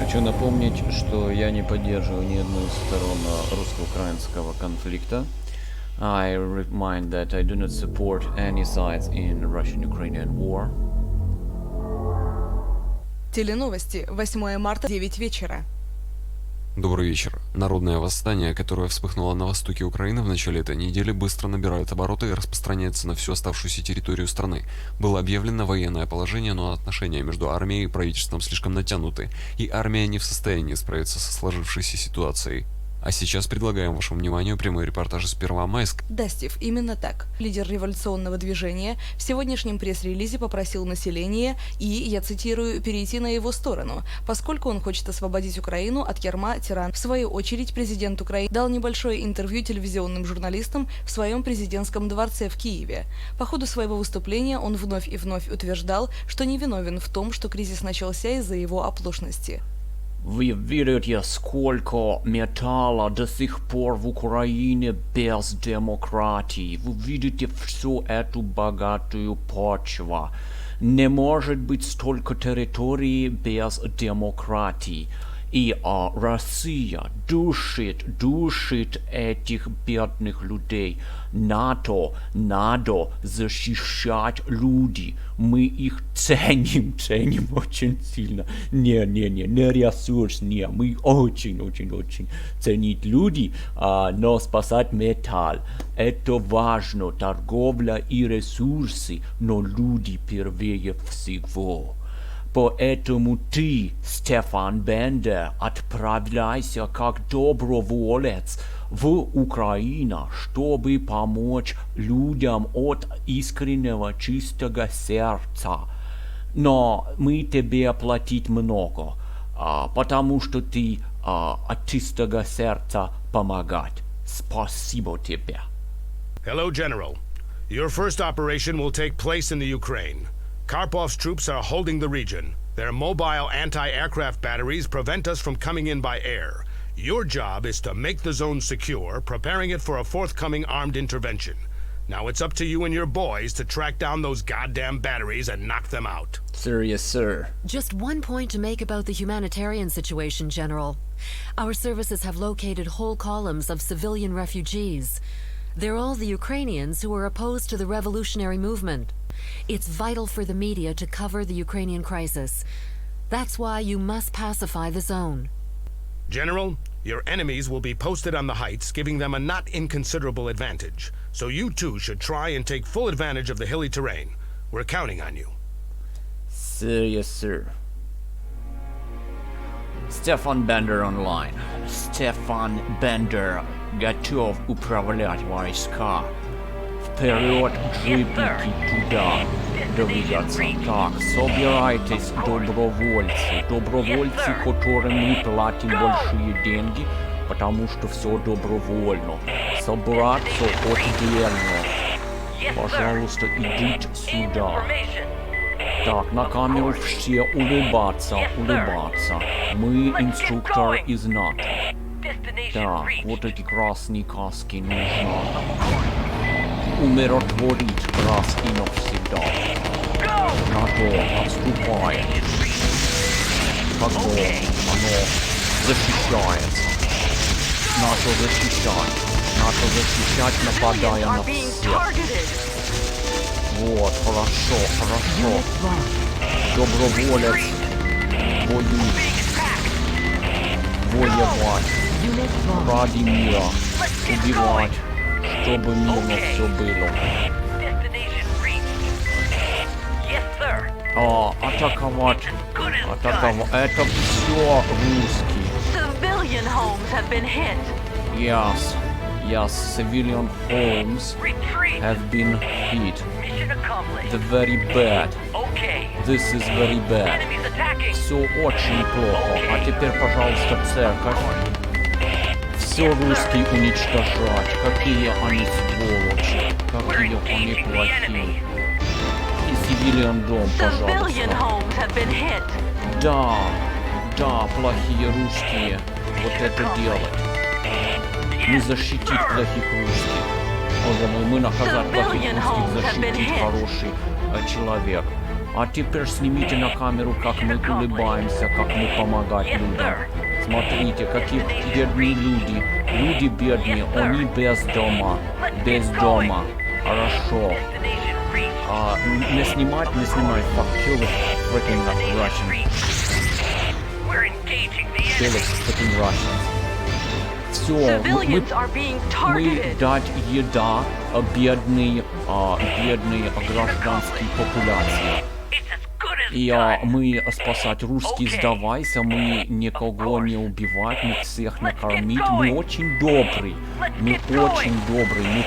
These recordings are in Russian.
Хочу напомнить, что я не поддерживаю ни одну из сторон русско-украинского конфликта. I remind that I do not support any sides in Russian-Ukrainian war. Теленовости. 8 марта, 9 вечера. Добрый вечер. Народное восстание, которое вспыхнуло на востоке Украины в начале этой недели, быстро набирает обороты и распространяется на всю оставшуюся территорию страны. Было объявлено военное положение, но отношения между армией и правительством слишком натянуты, и армия не в состоянии справиться со сложившейся ситуацией. А сейчас предлагаем вашему вниманию прямой репортаж из Первомайска. Да, Стив, именно так. Лидер революционного движения в сегодняшнем пресс-релизе попросил население, и, я цитирую, перейти на его сторону, поскольку он хочет освободить Украину от ярма тирана. В свою очередь, президент Украины дал небольшое интервью телевизионным журналистам в своем президентском дворце в Киеве. По ходу своего выступления он вновь и вновь утверждал, что не виновен в том, что кризис начался из-за его оплошности. Вы видите, сколько металла до сих пор в Украине без демократии. Вы видите всю эту богатую почву. Не может быть столько территорий без демократии. И Россия душит этих бедных людей. НАТО надо защищать люди. Мы их ценим очень сильно. Не ресурс, мы очень ценить люди, но спасать металл. Это важно, торговля и ресурсы, но люди первее всего. Поэтому ты, Стефан Бендер, отправляйся как доброволец в Украину, чтобы помочь людям от искреннего чистого сердца. Но мы тебе платить много, потому что ты от чистого сердца помогать. Спасибо тебе. Hello, General. Your first operation will take place in the Ukraine. Karpov's troops are holding the region. Their mobile anti-aircraft batteries prevent us from coming in by air. Your job is to make the zone secure, preparing it for a forthcoming armed intervention. Now it's up to you and your boys to track down those goddamn batteries and knock them out. Sir, yes, sir. Just one point to make about the humanitarian situation, General. Our services have located whole columns of civilian refugees. They're all the Ukrainians who are opposed to the revolutionary movement. It's vital for the media to cover the Ukrainian crisis. That's why you must pacify the zone. General, your enemies will be posted on the heights, giving them a not inconsiderable advantage. So you too should try and take full advantage of the hilly terrain. We're counting on you. Sir, yes, sir. Стефан Бендер онлайн. Стефан Бендер готов управлять войска. Вперед, джипики, туда двигаться. Так, собирайтесь, добровольцы, которым мы платим большие деньги, потому что все добровольно. Собраться отдельно. Пожалуйста, идите сюда. Так, на камеру все улыбаться. Мы инструктор из НАТО. Так, вот эти красные каски нужно умиротворить раз и навсегда. НАТО отступает. Когда оно защищается. НАТО защищать, нападая на всех. Вот, хорошо. Доброволец воевать ради мира, убивать, чтобы мирно все было. Атаковать, это все русские. Yes, civilian homes have been hit. The very bad. This is very bad. Все очень плохо. А теперь, пожалуйста, церковь. Все русские уничтожать. Какие они сволочи. Какие они плохие. И civilian дом, пожалуйста. Да, плохие русские. Вот это делать. Не защитить плохих русских. Боже мой, мы наказать плохих русских, защитить хороший человек. А теперь снимите на камеру, как мы улыбаемся, как мы помогаем людям. Смотрите, какие бедные люди. Люди бедные, они без дома. Без дома. Хорошо. Не снимать, fuck, kill the freaking Russian. Kill the freaking Russians. Все, мы дать еда бедной гражданской популяции. И мы спасать русские, сдавайся, мы никого не убивать, мы всех накормить, мы очень добрый, мы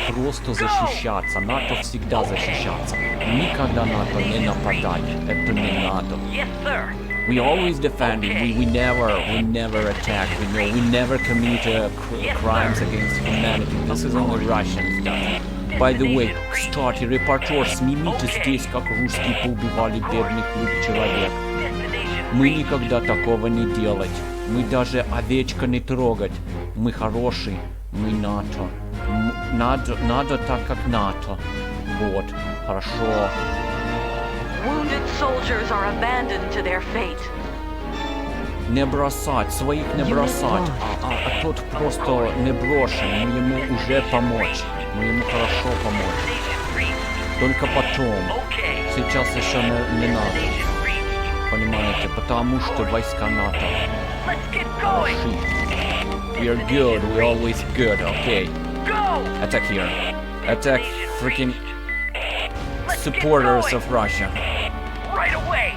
просто защищаться, НАТО всегда защищаться, никогда НАТО не нападать, это не НАТО. We always defend it. We never attack. We never commit crimes against humanity. This is only Russian stuff. By the way, кстати, репортер, снимите здесь, как русские поубивали бедных человек. Мы никогда такого не делать. Мы даже овечка не трогать. Мы хорошие. Мы НАТО. Надо так, как НАТО. Вот. Хорошо. Wounded soldiers are abandoned to their fate. Не бросать, своих не бросать, а тот просто не брошен, мы ему уже помочь, мы ему хорошо помочь. Только потом, сейчас еще не надо, понимаете, потому что войска НАТО. Хороши. We are good, we always good, okay. Attack here. Attack freaking supporters of Russia. Right away.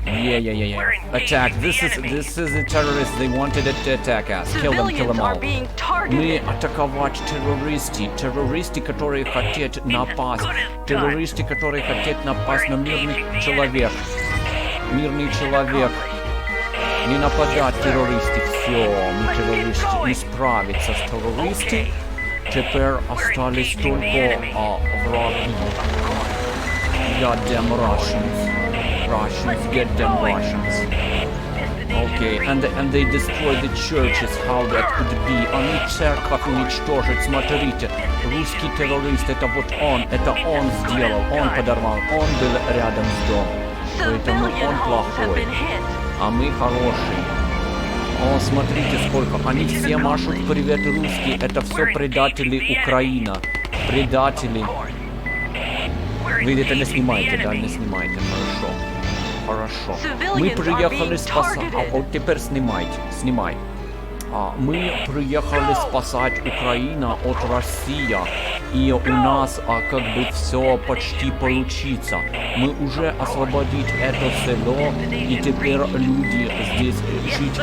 Yeah. Attack. This is the terrorists. They wanted to attack us. Kill them all. Мы атаковать террористы, которые хотят напасть. Террористы, которые хотят напасть на мирный человек. Мирный человек. Не нападать террористы. Все, мы террористы. Не справиться с террористами. Теперь остались только враги. Goddamn Russians, get them Russians. Okay, and they destroy the churches, how that could be. Они церковь уничтожить, смотрите. Русский террорист, это вот он сделал, он подорвал, он был рядом с домом. Поэтому он плохой, а мы хорошие. О, смотрите сколько, они все машут привет русские, это все предатели Украины. Предатели. Вы это не снимаете, да, не снимайте, хорошо. Мы приехали спасать, а вот теперь снимай. Мы приехали спасать Украину от России, и у нас как бы все почти получится. Мы уже освободить это село, и теперь люди здесь жить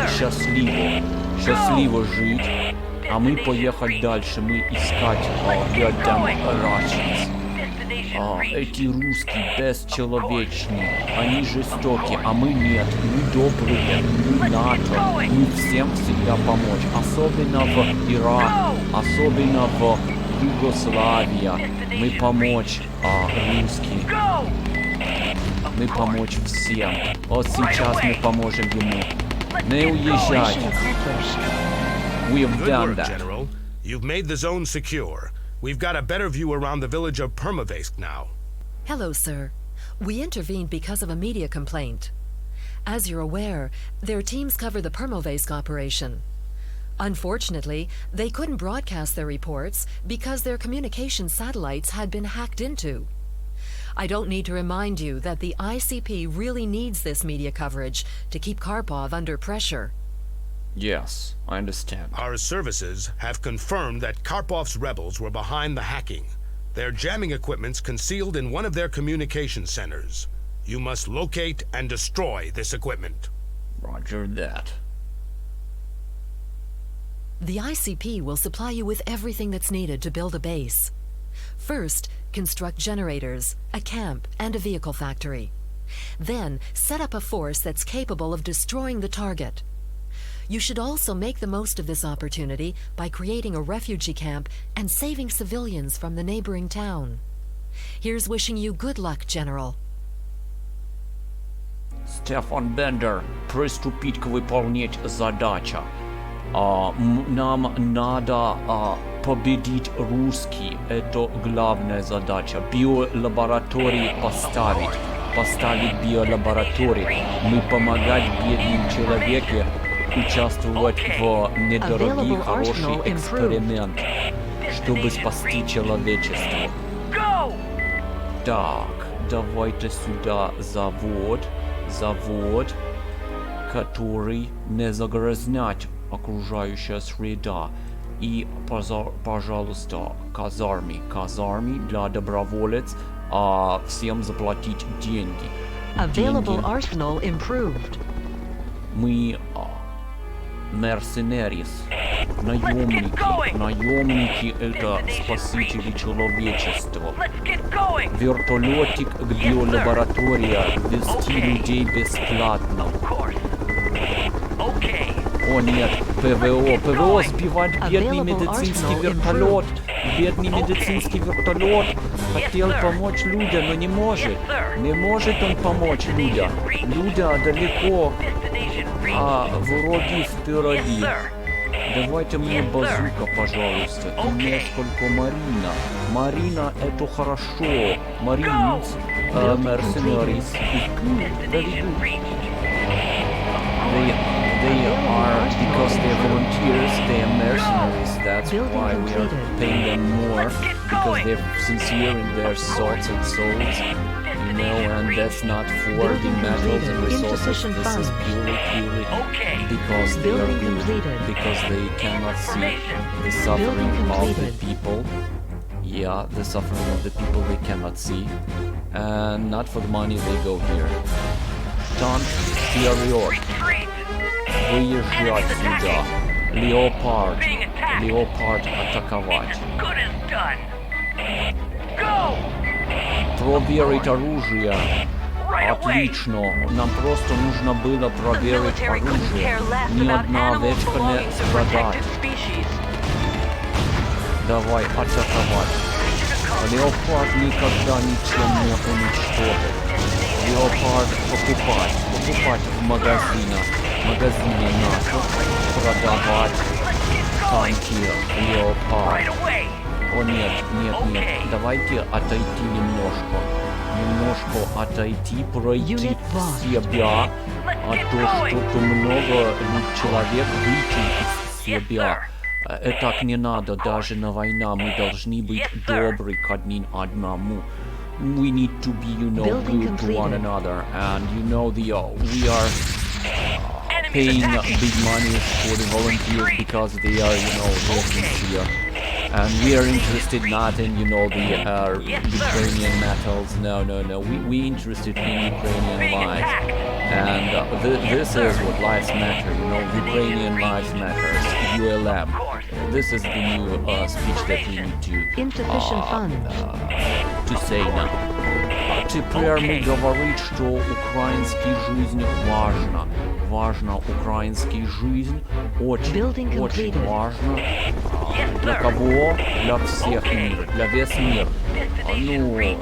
счастливо жить, а мы поехать дальше, мы искать Russians. Эти русские бесчеловечные, они жестокие, а мы нет, мы добрые, мы НАТО, мы всем всегда помочь, особенно в Ирак, особенно в Югославии, мы помочь русские, мы помочь всем, вот сейчас мы поможем ему, не уезжать. We have done that. General. You've made the zone secure. We've got a better view around the village of Permavaisk now. Hello, sir. We intervened because of a media complaint. As you're aware, their teams cover the Permavaisk operation. Unfortunately, they couldn't broadcast their reports because their communication satellites had been hacked into. I don't need to remind you that the ICP really needs this media coverage to keep Karpov under pressure. Yes, I understand. Our services have confirmed that Karpov's rebels were behind the hacking. Their jamming equipment's concealed in one of their communication centers. You must locate and destroy this equipment. Roger that. The ICP will supply you with everything that's needed to build a base. First, construct generators, a camp, and a vehicle factory. Then, set up a force that's capable of destroying the target. You should also make the most of this opportunity by creating a refugee camp and saving civilians from the neighboring town. Here's wishing you good luck, General. Стефан Бендер, приступить к выполнять задача. Нам надо победить русские. Это главная задача. Биолаборатории поставить. поставить биолаборатории. Мы помогать бедным человеке участвовать в недорогий, хороший эксперимент, чтобы спасти человечество. Так, давайте сюда завод, который не загрязнять окружающая среда. И, пожалуйста, казарми для доброволец, всем заплатить деньги. Available arsenal improved. Мы мерсенерис, наемники это спасители человечества. Вертолетик к биолаборатории, везти людей бесплатно. О нет, ПВО сбивать бедный медицинский вертолет. Бедный медицинский вертолет хотел помочь людям, но не может. Не может он помочь людям. Люди далеко, а враги впереди. Давайте мне базука, пожалуйста, и несколько Марина. Марина это хорошо. Маринс, мерсенарис. They are, because they're volunteers, they are mercenaries, that's why we are paying them more, because they're sincere in their thoughts and souls, you know, and that's not for the metals and resources, this is purely because they are good, because they cannot see the suffering of the people. Yeah, the suffering of the people they cannot see, and not for the money they go here. Tank, period. Выезжать сюда. Леопард атаковать. Проверить оружие. Отлично. Нам просто нужно было проверить оружие. Ни одна овечка не страдает. Давай атаковать. Леопард никогда ничем не уничтожит. Леопард покупать в магазине НАТО, продавать танки Леопард. О нет, давайте отойти немножко отойти, пройти себя, а то что-то много человек выйти из себя. Так не надо, даже на война мы должны быть добры к одному. We need to be, good to one another, and we are paying big money for the volunteers because they are, they're sincere. And we are interested not in, the Ukrainian metals. No. We interested in Ukrainian lives. And this is what lives matter, Ukrainian lives matters. ULM. This is the new speech that we need to say now. Теперь мы говорим, что украинская жизнь важна, украинская жизнь очень важна. Для кого? Для всех мира, для весь мир.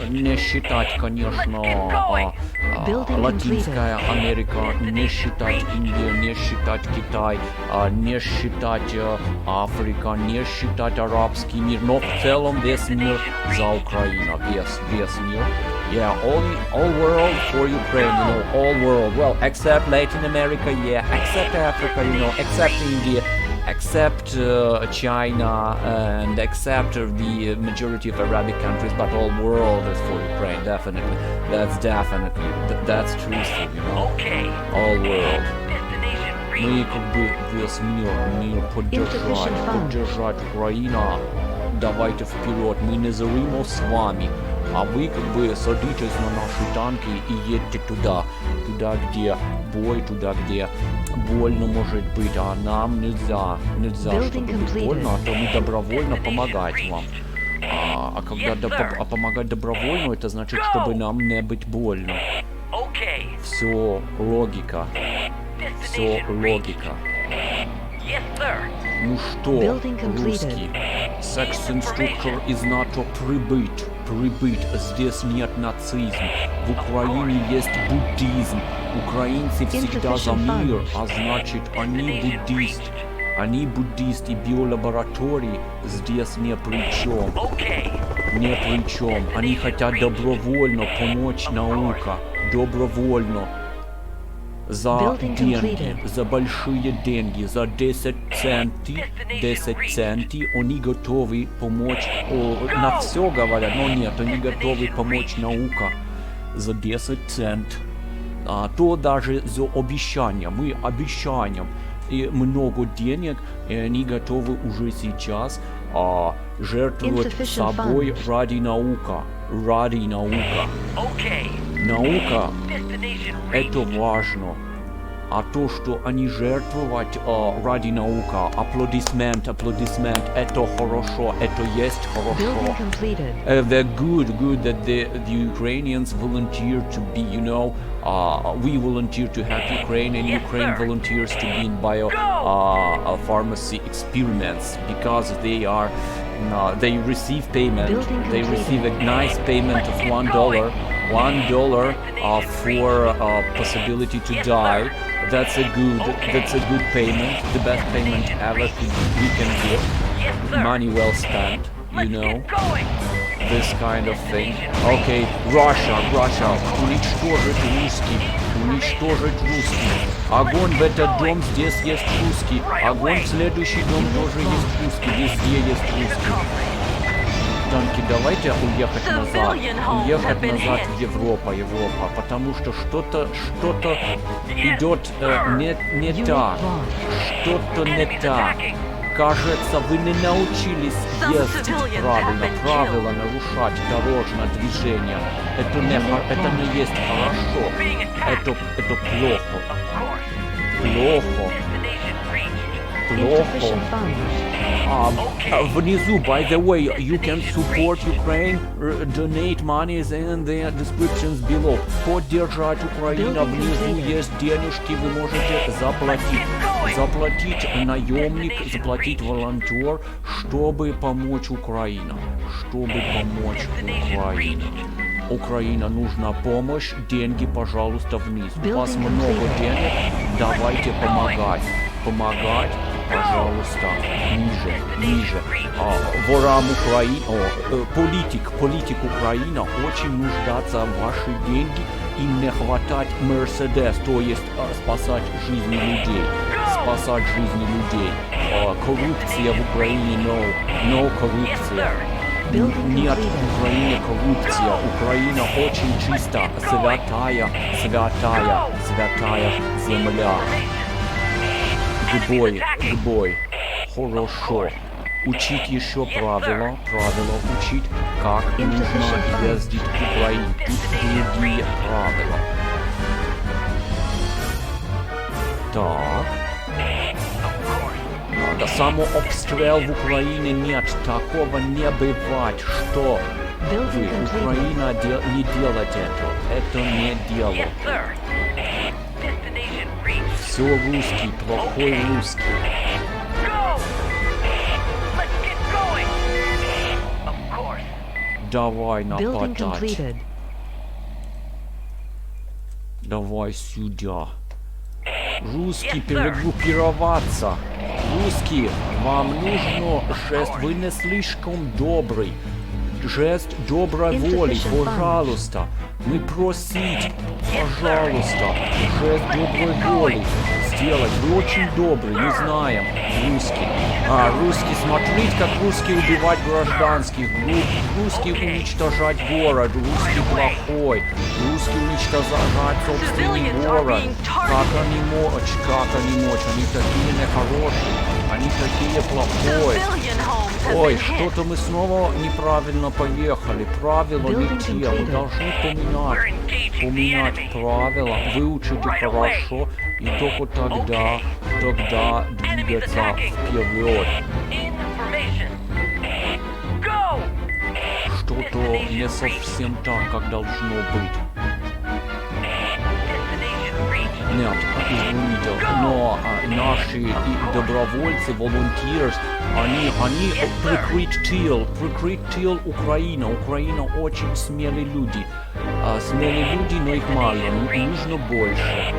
Не считать, конечно, Латинская Америка, не считать Индия, не считать Китай, не считать Африка, не считать арабский мир, но в целом весь мир за Украину, весь мир. Yeah, all world for Ukraine, all world. Well, except Latin America, except Africa, except India, except China, and except the majority of Arabic countries, but all world is for Ukraine, definitely. That's truthful, all world. Мы весь мир поддержать Украину. Давайте вперед, мы незримо с вами. А вы садитесь на наши танки и едьте туда, где бой, туда, где больно может быть, а нам нельзя, чтобы быть больно, а то мы добровольно помогать вам. А когда помогать добровольно, это значит, чтобы нам не быть больно. Все логика. Ну что, русский, секс-инструктор из НАТО прибыть. Здесь нет нацизма. В Украине есть буддизм. Украинцы всегда за мир, а значит они буддисты. Они буддисты, биолаборатории здесь не при чем. Не при чем. Они хотят добровольно помочь науке. Добровольно. За деньги, за большие деньги, за 10 центов, они готовы помочь, на все говорят, но нет, они готовы помочь науке за 10 центов. То даже за обещание, мы обещаем и много денег, и они готовы уже сейчас жертвовать собой ради науки. Ради науки. Наука — это важно. А то, что они жертвуют ради науки, аплодисмент, это хорошо, это есть хорошо. They're good that the Ukrainians volunteer to be, we volunteer to help Ukraine, and Ukraine volunteers to be in pharmacy experiments because they receive payment. They receive a nice payment of $1 for possibility to die. That's a good payment, the best payment ever we can get. Money well spent, this kind of thing. Okay, Russia, уничтожить русских. Огонь в этот дом, здесь есть русский. Огонь в следующий дом тоже есть русский, везде есть русский. Танки, давайте уехать назад в Европу, потому что что-то идет не так, что-то не так. Кажется, вы не научились ездить правильно нарушать дорожное движение. Это не есть хорошо, это плохо. Внизу, by the way, you can support Ukraine, donate money in the descriptions below. Поддержать Украину, внизу есть денежки, вы можете заплатить наемник, заплатить волонтер, чтобы помочь Украине. Украина нужна помощь, деньги, пожалуйста, вниз. У вас много денег, давайте помогать, пожалуйста, ниже. Ворам Украины, политик Украины очень нуждается в ваши деньги, им не хватать Мерседес, то есть спасать жизни людей. Коррупция в Украине, no коррупция. Нет в Украине коррупция. Украина очень чиста, святая земля. К бою. Хорошо. Учить еще правила учить, как нужно ездить в Украине. Тут другие правила. Так. Да, самообстрел в Украине нет, такого не бывает, что вы, Украина, не делает это не делает. Все русский, плохой русский. Давай нападать. Давай сюда. Русский, перегруппироваться. Русские, вам нужно жест, вы не слишком добрый. Жест доброй воли, пожалуйста. Мы просить, пожалуйста, жест доброй воли сделать. Вы очень добрый, мы знаем, русский. Русский, смотреть, как русские убивать гражданских, русский уничтожать город, русский плохой, русский уничтожать собственный город. Как они мочь, они такие нехорошие, они такие плохие. Ой, что-то мы снова неправильно поехали, правила не те, вы должны поменять правила, выучите хорошо, и только тогда двигаться вперед. Что-то не совсем так, как должно быть. Нет, извините, но наши добровольцы, volunteers, они прикрыть тыл Украина. Украина очень смелые люди. Но их мало, нужно больше.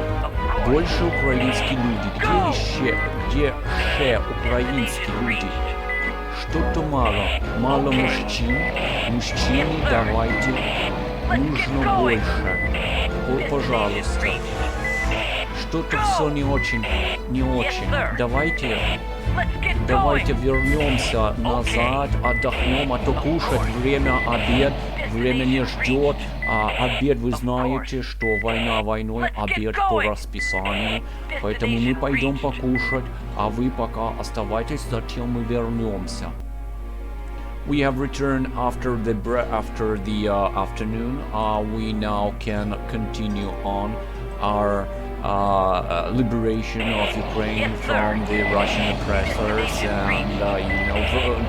Больше украинские люди. Где где ще українські люди? Что-то мало мужчин. Мужчины, давайте, нужно больше. Пожалуйста. Что-то все не очень. Давайте вернемся назад, отдохнем, а то кушать время не ждет. А обед, вы знаете, что война войной, обед по расписанию. Поэтому мы пойдем покушать, а вы пока оставайтесь, затем мы вернемся. We have returned after the afternoon. We now can continue on our liberation of Ukraine from the Russian oppressors, and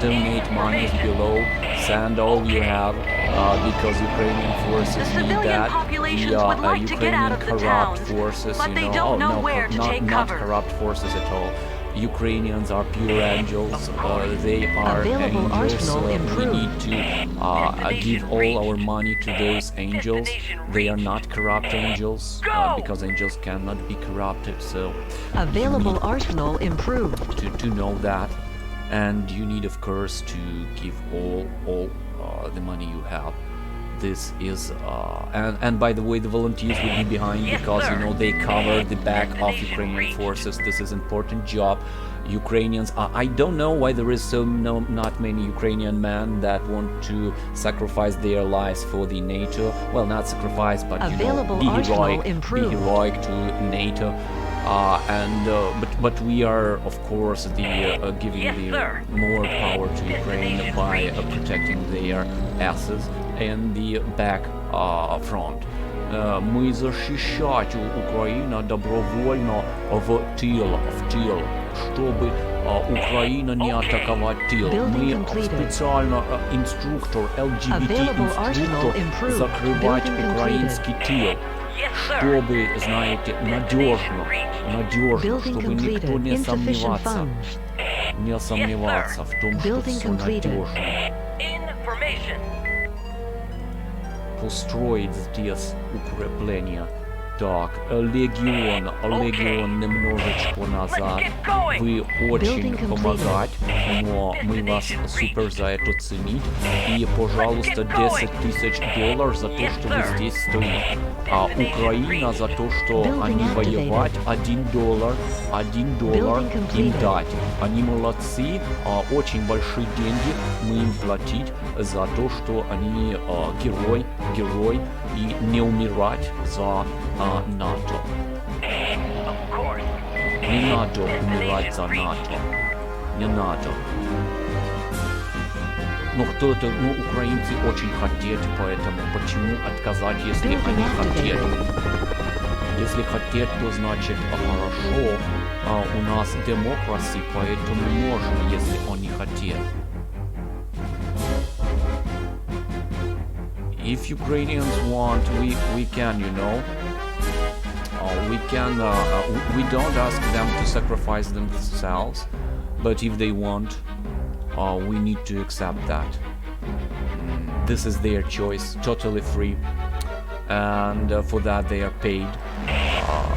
donate money below, send all you have, because Ukrainian forces need that. The Ukrainian corrupt forces, not corrupt forces at all. Ukrainians are pure angels. They are angels. We need to give all our money to those angels. They are not corrupt angels, because angels cannot be corrupted. So Available arsenal improved. to know that, and you need, of course, to give all the money you have. This is and by the way, the volunteers will be behind, because they cover the back of Ukrainian forces. This is important job. Ukrainians, I don't know why there is not many Ukrainian men that want to sacrifice their lives for the NATO. Well, not sacrifice, but be heroic to NATO. But we are, of course, giving more power to Ukraine by protecting their asses in the back front. Мы защищать Украину добровольно в тыл, чтобы Украина не атаковать тыл. Мы специально LGBT-инструктор закрывать украинский тыл, чтобы, знаете, надежно, чтобы никто не сомневался в том, что все надежно. Построить здесь укрепления. Так, легион немножечко назад. Вы очень помогать, но мы вас супер за это ценить. И, пожалуйста, $10 000 за то, что вы здесь стоите. А Украина за то, что они воевать, $1 им дать. Они молодцы, очень большие деньги мы им платить за то, что они герой, и не умирать за НАТО. Не надо умирать за НАТО. Не надо. Но украинцы очень хотят, поэтому почему отказать, если они хотят? Если хотят, то значит хорошо. У нас демократия, поэтому можно, если они хотят. If Ukrainians want, we can, we don't ask them to sacrifice themselves, but if they want, we need to accept that. This is their choice, totally free, and for that they are paid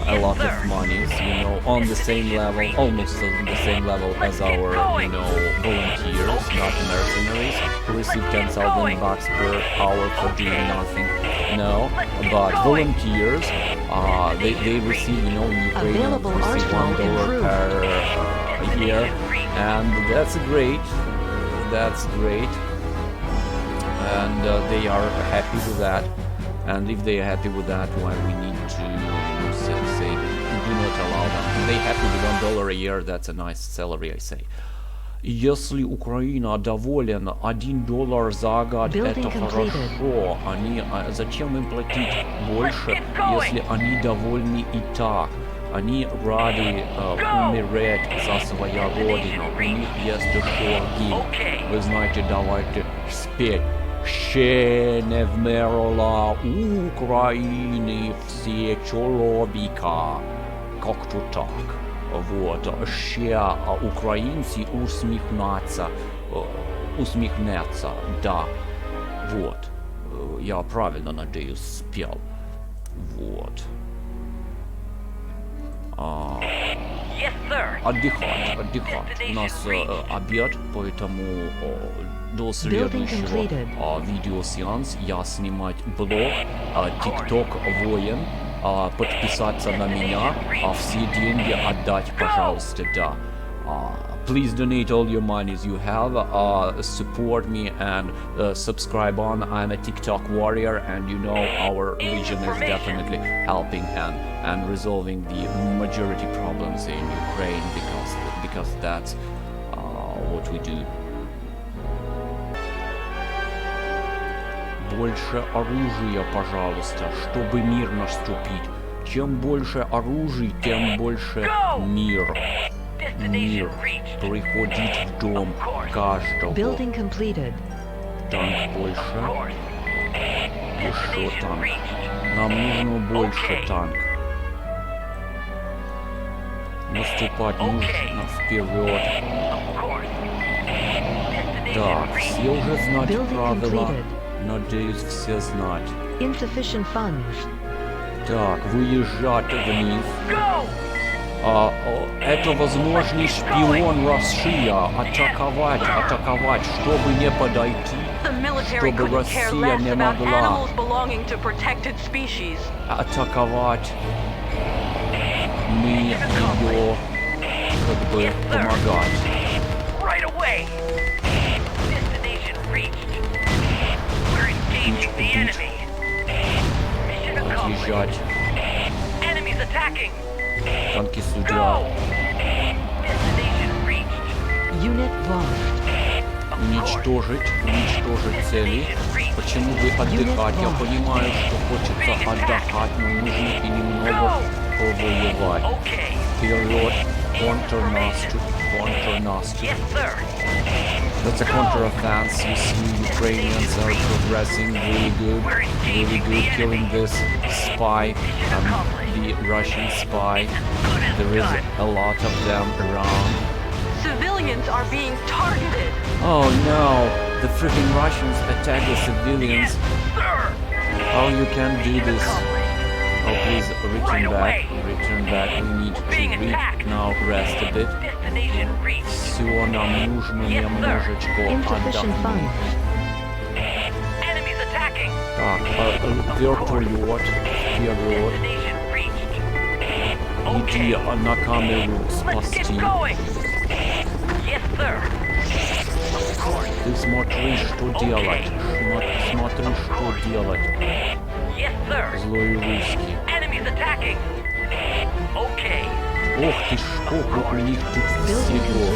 a lot of money, on the same level, almost on the same level as our, volunteers, not mercenaries, who receive $10,000 per hour for doing nothing. No, but volunteers, they receive, in Ukraine, receive $1 per year, and that's great. And they are happy with that. And if they are happy with that, why we need to say do not allow them? They happy with $1 a year, that's a nice salary, I say. Если Украина доволен, $1 за год, это хорошо. Зачем им платить больше, если они довольны и так? Они рады умереть за свою родину. У них есть что гибнуть. Вы знаете, давайте спеть. Ще не вмерла України всі чоловіка. Как-то так. Вот. Ще українці усміхнеться. Да. Вот. Я правильно, надеюсь, спел. Вот. отдыхать. У нас обед, поэтому до следующего видеосеанса я снимать блог, TikTok воин, подписаться на меня, все деньги отдать, пожалуйста, да. Please donate all your monies you have, support me and subscribe on. I'm a TikTok warrior, and you know our region is definitely helping and resolving the majority problems in Ukraine because that's what we do. Больше оружия, пожалуйста, чтобы мир наступить. Чем больше оружия, тем больше мир. Мир приходит в дом каждого. Building completed. Танк больше. Еще танк. Нам нужно больше танк. Наступать нужно вперед. Так, все уже знают правила. Надеюсь, все знать. Insufficient funds. Так, выезжать вниз. Это возможный шпион России. Атаковать, чтобы не подойти, чтобы Россия не могла атаковать. Мы ее как бы помогать. Отъезжать. Танки судья. Уничтожить цели. Почему бы отдыхать? Я понимаю, что хочется отдыхать, но нужно и немного повоевать. Вперед, контрнаступ. That's a counter-offense. You see Ukrainians are progressing really good, killing this spy, the Russian spy. There is a lot of them around. Civilians are being targeted. Oh no, the freaking Russians attack the civilians. How you can do this? Oh, please return back. We need to now rest a bit. Все, нам нужно немножечко отдохнуть. Так, вертолет, вперед. Иди на камеру спасти. Ты смотри, что делать. Смотри, что делать. Злой русский. Ох ты ж, сколько у них тут всего.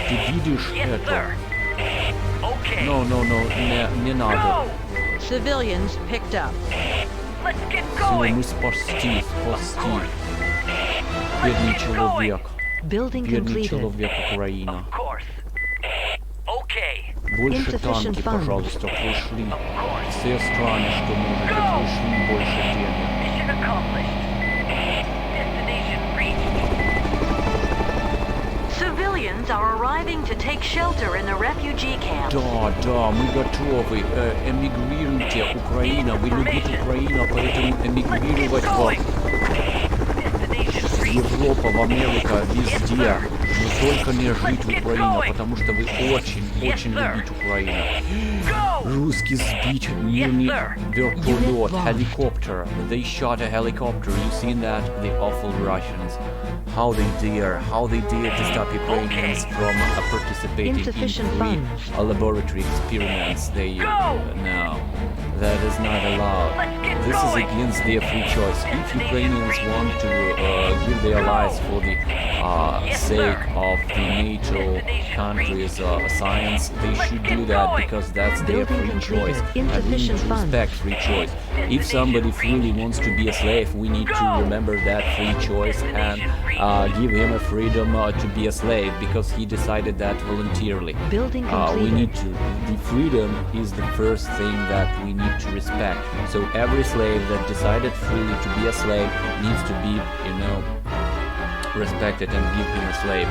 Ты видишь это? No, не надо. Все, мы спасти. Бедный человек Украина. Больше танки, пожалуйста, пришли. Все страны, что можете, пришли больше денег. Civilians are arriving to take shelter in the refugee camp. Да, мы готовы. Эмигрируйте, Украина. Вы любите Украину, поэтому эмигрировать в Европу, в Америку, везде. Но только не жить в Украине, потому что вы очень любите Украину. Русский сбить мирный вертолет, helicopter. They shot a helicopter. You seen that? The awful Russians. How they dare to stop Ukrainians from participating in free laboratory experiments. They no, that is not allowed. This is against their free choice. If Ukrainians want to give their lives for the sake of the NATO countries' science, they should do that because that's their free choice. And we need to respect free choice. If somebody freely wants to be a slave, we need to remember that free choice and give him a freedom to be a slave because he decided that voluntarily. We need to. The freedom is the first thing that we need to respect. So every slave that decided freely to be a slave needs to be, respected and give him a slave.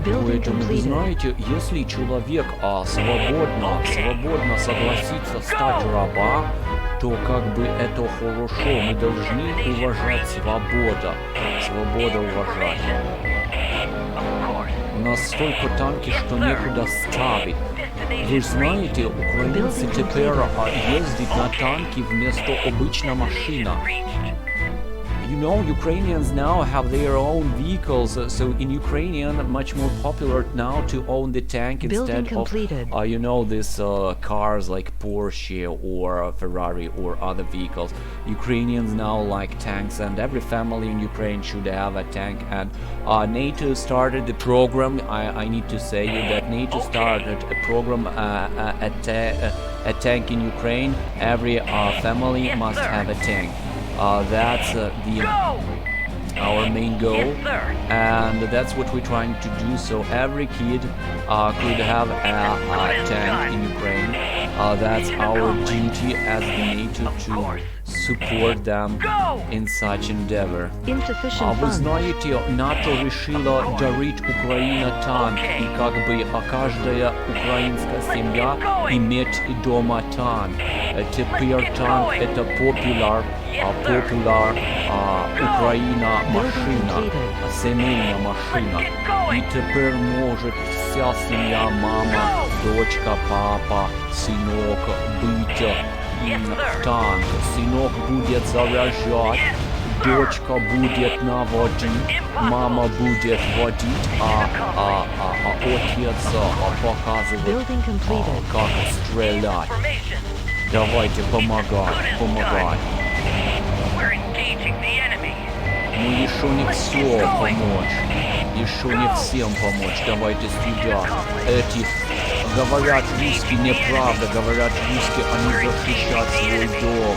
Поэтому, вы знаете, если человек свободно согласится стать раба, то как бы это хорошо. Мы должны уважать свободу. Свобода уважать. У нас столько танки, что некуда ставить. Вы знаете, украинцы теперь ездят на танки вместо обычной машины. You know, Ukrainians now have their own vehicles, so in Ukrainian, much more popular now to own the tank instead of, you know, these cars like Porsche or Ferrari or other vehicles. Ukrainians now like tanks, and every family in Ukraine should have a tank. And NATO started the program. I need to say that NATO started a program, a tank in Ukraine. Every family must have a tank. That's our main goal, and that's what we're trying to do. So every kid could have a tank in Ukraine. That's our duty as the NATO to support them in such endeavor. Вы знаете, НАТО решила дарить Украине танк, и как бы каждая украинская семья иметь дома танк. Теперь танк это popular Украина машина, семейная машина. И теперь может вся семья, мама, дочка, папа, сынок быть в танк. Сынок будет заряжать, дочка будет наводить, мама будет водить, а отец показывает, как стрелять. Давайте помогать. Но еще не все помочь. Еще не всем помочь. Давайте сюда. Эти говорят русские неправда. Говорят русские, они защищают свой дом.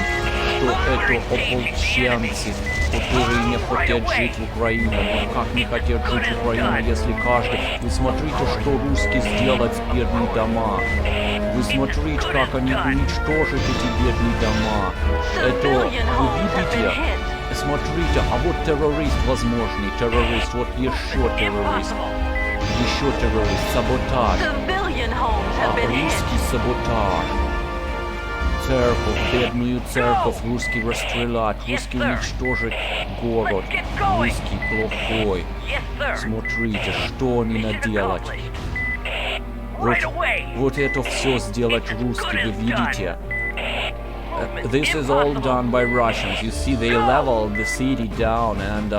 Что это ополченцы, которые не хотят жить в Украине. Но как не хотят жить в Украине, если каждый... Вы смотрите, что русские сделают с бедными дома. Вы смотрите, как они уничтожат эти бедные дома. Это вы видите? Смотрите, а вот террорист возможный, террорист, вот еще террорист, саботаж, русский саботаж, церковь, бедную церковь, русский расстрелять, русский уничтожить город, русский плохой. Смотрите, что они наделать. Вот это все сделать русский, вы видите? This is all done by Russians. You see, they leveled the city down, and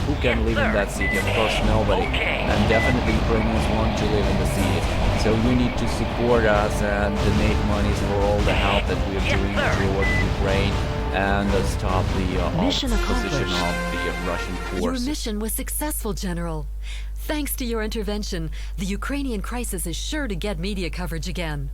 who can live in that city? Of course, nobody. And definitely Ukrainians want to live in the city. So you need to support us and donate monies for all the help that we are doing towards Ukraine and stop the Mission position accomplished. of the Russian Your forces. mission was successful, General. Thanks to your intervention, the Ukrainian crisis is sure to get media coverage again.